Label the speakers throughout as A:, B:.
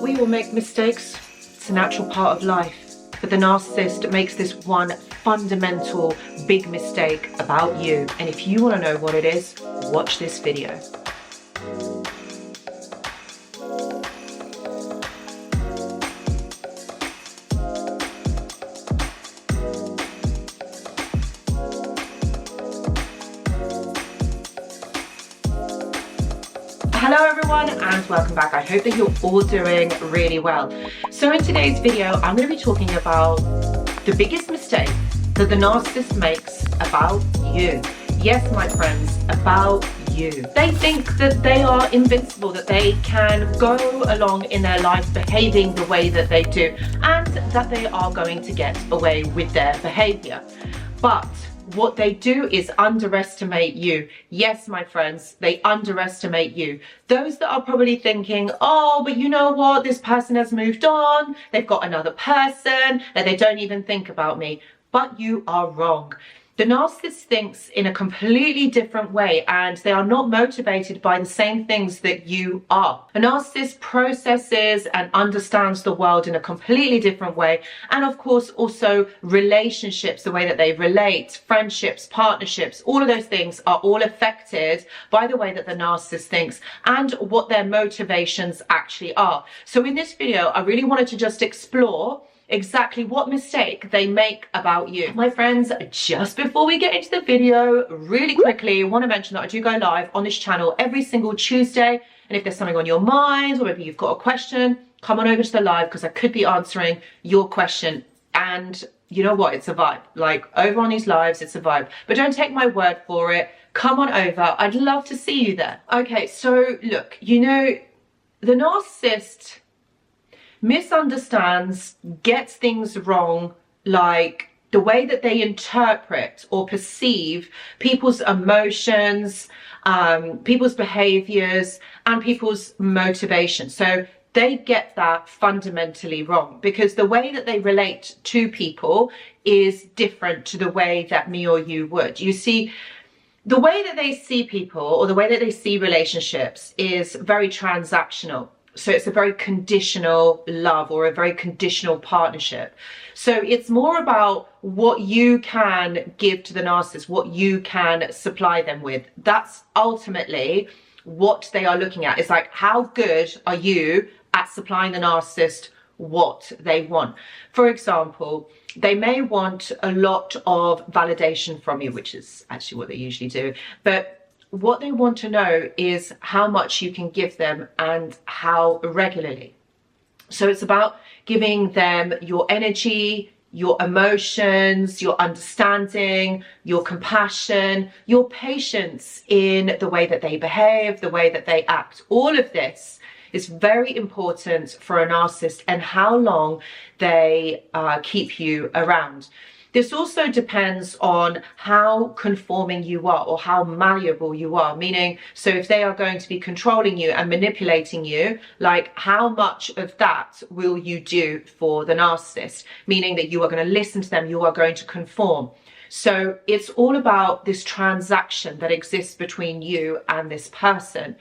A: We all make mistakes. It's a natural part of life. But the narcissist makes this one fundamental big mistake about you. And if you want to know what it is, watch this video. Hello everyone and welcome back. I hope that you're all doing really well. So in today's video, I'm going to be talking about the biggest mistake that the narcissist makes about you. Yes, my friends, about you. They think that they are invincible, that they can go along in their life behaving the way that they do, and that they are going to get away with their behavior. But what they do is underestimate you. Yes, my friends, they underestimate you. Those that are probably thinking, oh, but you know what? This person has moved on. They've got another person that they don't even think about me. But you are wrong. The narcissist thinks in a completely different way, and they are not motivated by the same things that you are. A narcissist processes and understands the world in a completely different way, and of course also relationships, the way that they relate, friendships, partnerships, all of those things are all affected by the way that the narcissist thinks and what their motivations actually are. So in this video, I really wanted to just explore exactly what mistake they make about you. My friends, just before we get into the video, really quickly, I want to mention that I do go live on this channel every single Tuesday. And if there's something on your mind, or maybe you've got a question, come on over to the live, because I could be answering your question. And you know what? It's a vibe. Like, over on these lives, it's a vibe. But don't take my word for it. Come on over. I'd love to see you there. Okay, so look, you know, the narcissist misunderstands, gets things wrong, like the way that they interpret or perceive people's emotions, people's behaviors, and people's motivation. So they get that fundamentally wrong, because the way that they relate to people is different to the way that me or you would. You see, the way that they see people, or the way that they see relationships, is very transactional. So it's a very conditional love, or a very conditional partnership. So it's more about what you can give to the narcissist, what you can supply them with. That's ultimately what they are looking at. It's like, how good are you at supplying the narcissist what they want? For example, they may want a lot of validation from you, which is actually what they usually do. But what they want to know is how much you can give them and how regularly. So it's about giving them your energy, your emotions, your understanding, your compassion, your patience in the way that they behave, the way that they act. All of this is very important for a narcissist, and how long they keep you around. This also depends on how conforming you are, or how malleable you are. Meaning, so if they are going to be controlling you and manipulating you, like, how much of that will you do for the narcissist? Meaning that you are going to listen to them, you are going to conform. So it's all about this transaction that exists between you and this person.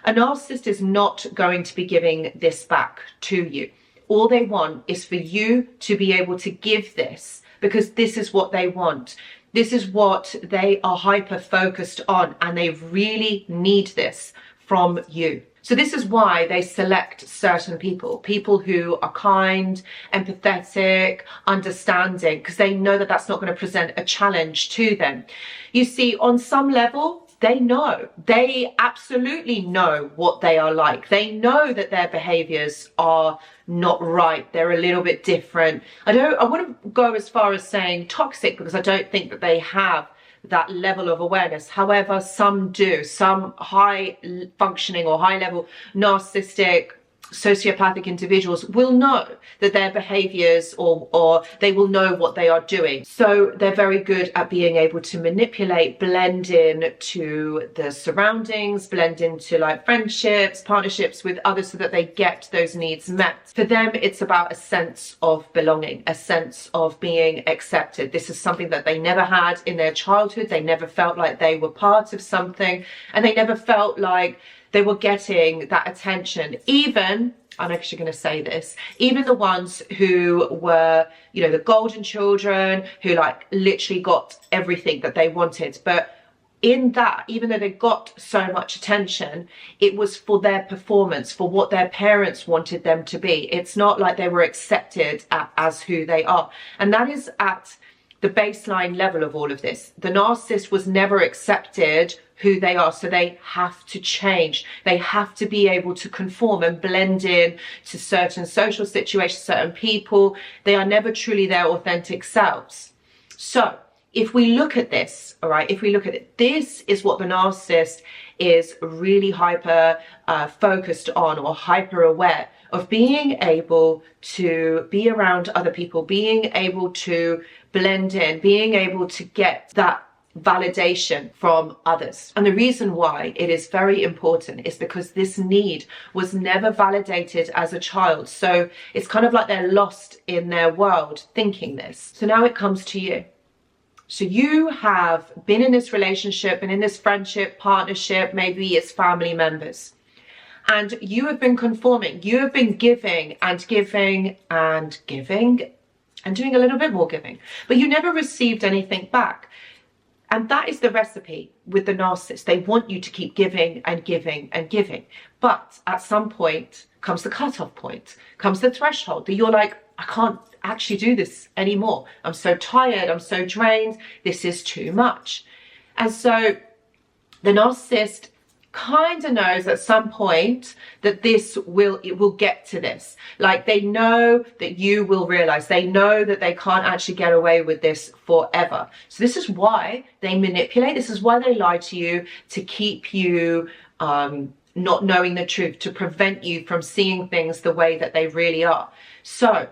A: A narcissist is not going to be giving this back to you. All they want is for you to be able to give this, because this is what they want. This is what they are hyper focused on, and they really need this from you. So this is why they select certain people who are kind, empathetic, understanding, because they know that that's not going to present a challenge to them. You see, on some level, they absolutely know what they are like. They know that their behaviors are not right. They're a little bit different. I wouldn't go as far as saying toxic, because I don't think that they have that level of awareness. However, some do. Some high functioning or high level narcissistic, sociopathic individuals will know that their behaviors, or they will know what they are doing. So they're very good at being able to manipulate, blend in to the surroundings, blend into like friendships, partnerships with others, so that they get those needs met. For them, it's about a sense of belonging, a sense of being accepted. This is something that they never had in their childhood. They never felt like they were part of something, and they never felt like they were getting that attention, even I'm actually going to say this, even the ones who were, you know, the golden children who like literally got everything that they wanted. But in that, even though they got so much attention, it was for their performance, for what their parents wanted them to be. It's not like they were accepted as who they are. And that is at the baseline level of all of this. The narcissist was never accepted who they are, so they have to change. They have to be able to conform and blend in to certain social situations, certain people. They are never truly their authentic selves. So if we look at this, all right, if we look at it, this is what the narcissist is really hyper focused on, or hyper aware of, being able to be around other people, being able to blend in, being able to get that validation from others. And the reason why it is very important is because this need was never validated as a child. So it's kind of like they're lost in their world thinking this. So now it comes to you. So you have been in this relationship and in this friendship, partnership, maybe it's family members, and you have been conforming. You have been giving and giving and giving and doing a little bit more giving, but you never received anything back. And that is the recipe with the narcissist. They want you to keep giving and giving and giving. But at some point comes the cutoff point, comes the threshold that you're like, I can't actually do this anymore. I'm so tired. I'm so drained. This is too much. And so the narcissist kind of knows at some point that it will get to this. Like, they know that you will realize, they know that they can't actually get away with this forever. So this is why they manipulate. This is why they lie to you, to keep you not knowing the truth, to prevent you from seeing things the way that they really are. So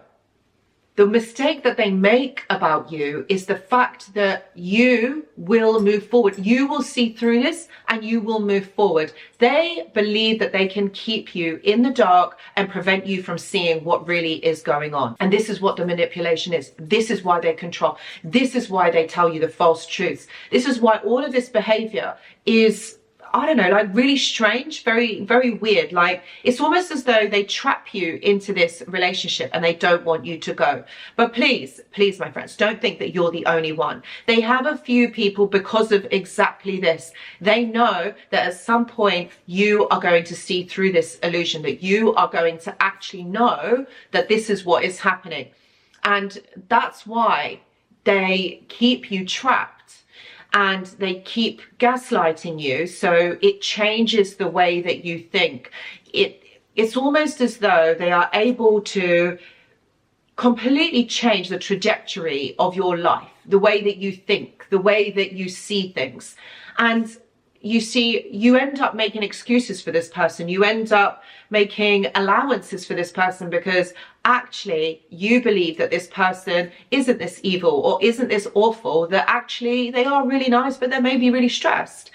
A: the mistake that they make about you is the fact that you will move forward. You will see through this and you will move forward. They believe that they can keep you in the dark and prevent you from seeing what really is going on. And this is what the manipulation is. This is why they control. This is why they tell you the false truths. This is why all of this behavior is, I don't know, like really strange, very, very weird. Like, it's almost as though they trap you into this relationship and they don't want you to go. But please, please, my friends, don't think that you're the only one. They have a few people because of exactly this. They know that at some point you are going to see through this illusion, that you are going to actually know that this is what is happening. And that's why they keep you trapped. And they keep gaslighting you, so it changes the way that you think. It's almost as though they are able to completely change the trajectory of your life, the way that you think, the way that you see things. And you see, you end up making excuses for this person. You end up making allowances for this person because actually you believe that this person isn't this evil or isn't this awful, that actually they are really nice, but they're maybe really stressed.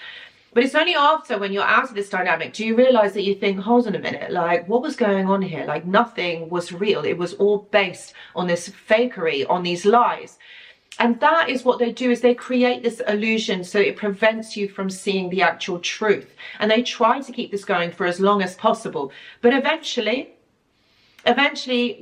A: But it's only after, when you're out of this dynamic, do you realize that you think, hold on a minute, like, what was going on here? Like, nothing was real. It was all based on this fakery, on these lies. And that is what they do, is they create this illusion so it prevents you from seeing the actual truth. And they try to keep this going for as long as possible. But eventually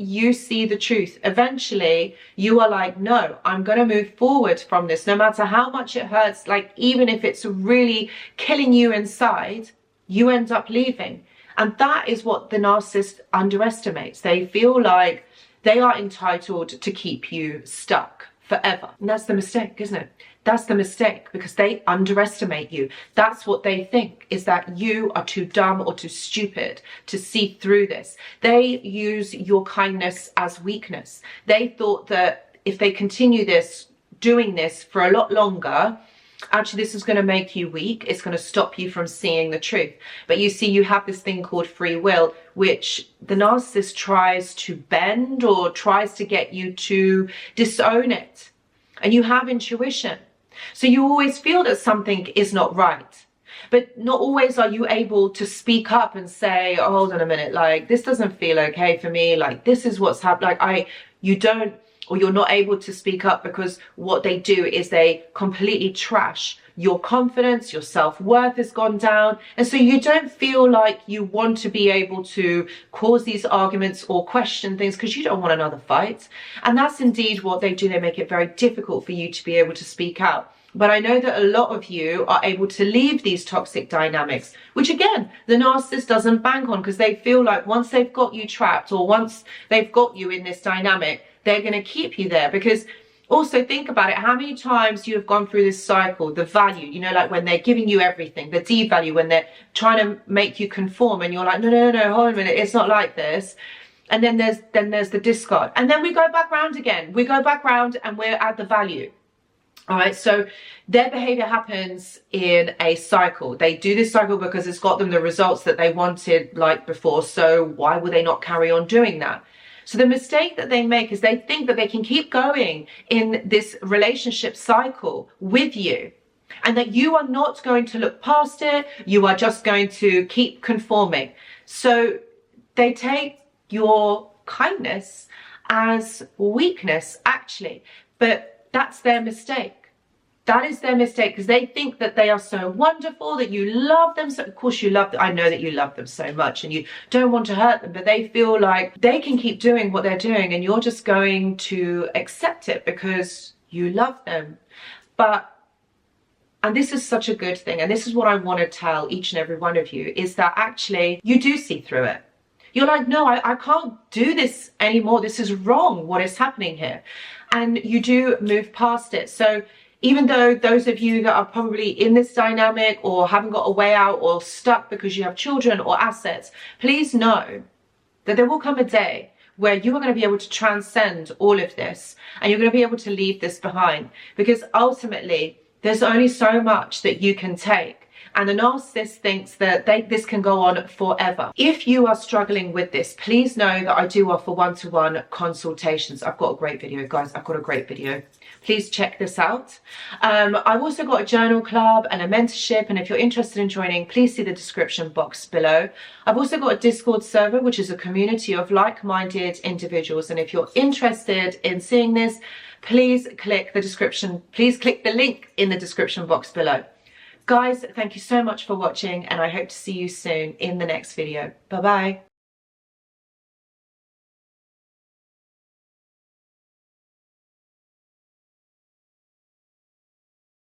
A: you see the truth. Eventually you are like, no, I'm going to move forward from this, no matter how much it hurts. Like, even if it's really killing you inside, you end up leaving. And that is what the narcissist underestimates. They feel like they are entitled to keep you stuck forever. And that's the mistake, isn't it? That's the mistake, because they underestimate you. That's what they think, is that you are too dumb or too stupid to see through this. They use your kindness as weakness. They thought that if they continue doing this for a lot longer, actually this is going to make you weak. It's going to stop you from seeing the truth. But you see, you have this thing called free will, which the narcissist tries to bend or tries to get you to disown it. And you have intuition. So you always feel that something is not right. But not always are you able to speak up and say, oh, hold on a minute, like, this doesn't feel okay for me. Like, this is what's happening. Like, you don't or you're not able to speak up because what they do is they completely trash your confidence, your self-worth has gone down. And so you don't feel like you want to be able to cause these arguments or question things because you don't want another fight. And that's indeed what they do. They make it very difficult for you to be able to speak out. But I know that a lot of you are able to leave these toxic dynamics, which again, the narcissist doesn't bank on, because they feel like once they've got you trapped, or once they've got you in this dynamic, they're going to keep you there. Because also think about it, how many times you have gone through this cycle, the value, you know, like when they're giving you everything, the devalue, when they're trying to make you conform and you're like, no, hold on a minute, it's not like this. And then there's the discard. And then we go back round again. We go back round and we're at the value. All right, so their behavior happens in a cycle. They do this cycle because it's got them the results that they wanted like before. So why would they not carry on doing that? So the mistake that they make is they think that they can keep going in this relationship cycle with you, and that you are not going to look past it. You are just going to keep conforming. So they take your kindness as weakness, actually, but that's their mistake. That is their mistake, because they think that they are so wonderful, that you love them. So of course you love them. I know that you love them so much and you don't want to hurt them, but they feel like they can keep doing what they're doing and you're just going to accept it because you love them. And this is such a good thing, and this is what I want to tell each and every one of you, is that actually you do see through it. You're like, no, I can't do this anymore. This is wrong. What is happening here? And you do move past it. So even though those of you that are probably in this dynamic or haven't got a way out or stuck because you have children or assets, please know that there will come a day where you are going to be able to transcend all of this and you're going to be able to leave this behind, because ultimately there's only so much that you can take. And the narcissist thinks that this can go on forever. If you are struggling with this, please know that I do offer one-to-one consultations. I've got a great video, guys. I've got a great video. Please check this out. I've also got a journal club and a mentorship. And if you're interested in joining, please see the description box below. I've also got a Discord server, which is a community of like-minded individuals. And if you're interested in seeing this, please click the description. Please click the link in the description box below. Guys, thank you so much for watching, and I hope to see you soon in the next video. Bye-bye.